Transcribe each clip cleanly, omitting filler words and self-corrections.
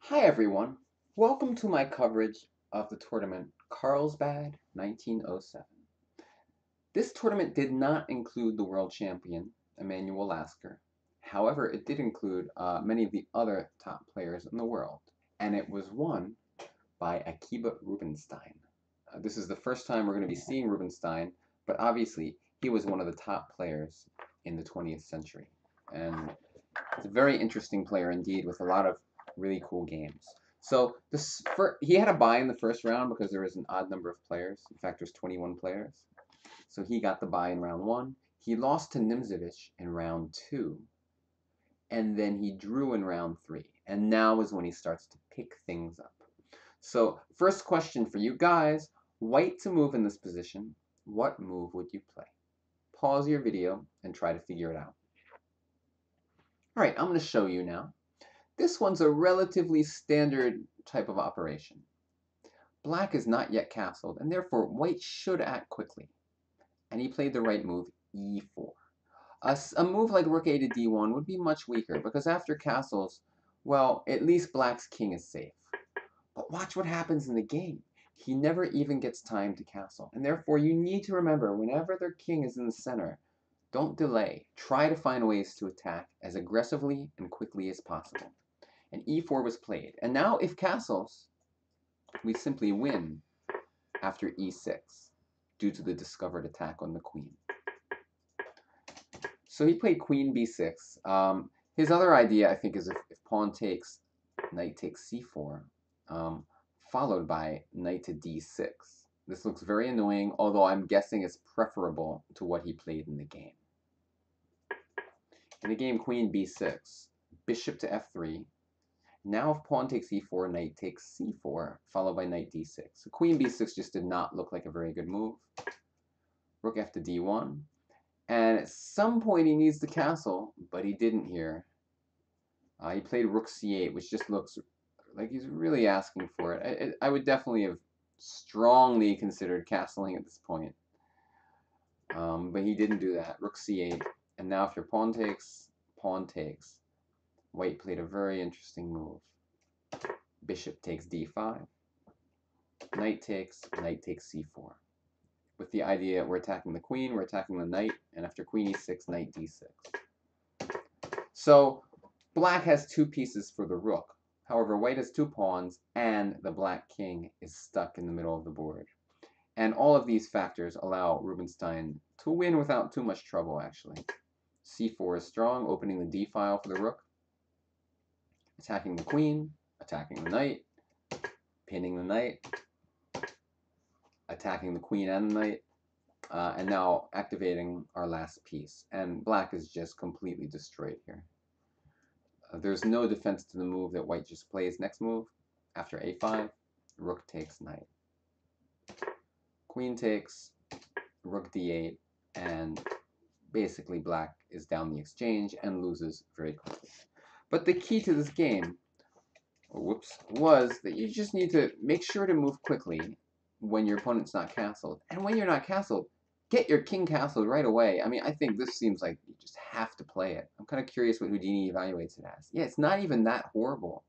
Hi everyone, welcome to my coverage of the tournament Karlsbad 1907. This tournament did not include the world champion, Emanuel Lasker. However, it did include many of the other top players in the world, and it was won by Akiba Rubinstein. This is the first time we're going to be seeing Rubinstein, but obviously he was one of the top players in the 20th century. And it's a very interesting player indeed with a lot of really cool games. So he had a bye in the first round because there was an odd number of players. In fact, there's 21 players. So he got the bye in round one. He lost to Nimzovich in round two. And then he drew in round three. And now is when he starts to pick things up. So first question for you guys. White to move in this position. What move would you play? Pause your video and try to figure it out. All right, I'm going to show you now. This one's a relatively standard type of operation. Black is not yet castled, and therefore white should act quickly. And he played the right move, e4. A move like rook a to d1 would be much weaker, because after castles, well, at least black's king is safe. But watch what happens in the game. He never even gets time to castle, and therefore you need to remember, whenever their king is in the center, don't delay. Try to find ways to attack as aggressively and quickly as possible. And e4 was played. And now if castles, we simply win after e6 due to the discovered attack on the queen. So he played queen b6. His other idea, I think, is if pawn takes, knight takes c4, followed by knight to d6. This looks very annoying, although I'm guessing it's preferable to what he played in the game. In the game, queen b6, bishop to f3. Now if pawn takes e4, knight takes c4, followed by knight d6. So queen b6 just did not look like a very good move. Rook f to d1. And at some point he needs the castle, but he didn't here. He played rook c8, which just looks like he's really asking for it. I would definitely have strongly considered castling at this point. But he didn't do that. Rook c8. And now if your pawn takes, white played a very interesting move. Bishop takes d5. Knight takes c4. With the idea we're attacking the queen, we're attacking the knight, and after queen e6, knight d6. So black has two pieces for the rook. However, white has two pawns, and the black king is stuck in the middle of the board. And all of these factors allow Rubinstein to win without too much trouble, actually. c4 is strong, opening the d file for the rook. Attacking the queen, attacking the knight, pinning the knight, attacking the queen and the knight, and now activating our last piece. And black is just completely destroyed here. There's no defense to the move that white just plays. Next move, after a5, rook takes knight. Queen takes, rook d8, and basically black is down the exchange and loses very quickly. But the key to this game, was that you just need to make sure to move quickly when your opponent's not castled. And when you're not castled, get your king castled right away. I mean, I think this seems like you just have to play it. I'm kind of curious what Houdini evaluates it as. Yeah, it's not even that horrible.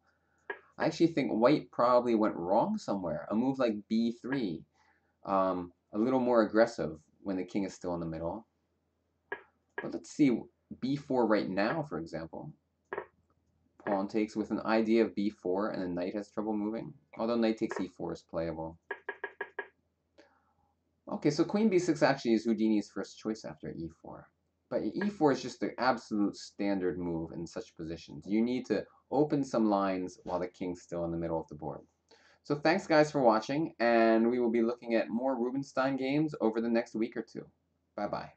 I actually think white probably went wrong somewhere. A move like b3, a little more aggressive when the king is still in the middle. But let's see b4 right now, for example. Pawn takes with an idea of b4, and the knight has trouble moving. Although knight takes e4 is playable. Okay, so queen b6 actually is Houdini's first choice after e4. But e4 is just the absolute standard move in such positions. You need to open some lines while the king's still in the middle of the board. So thanks guys for watching, and we will be looking at more Rubinstein games over the next week or two. Bye-bye.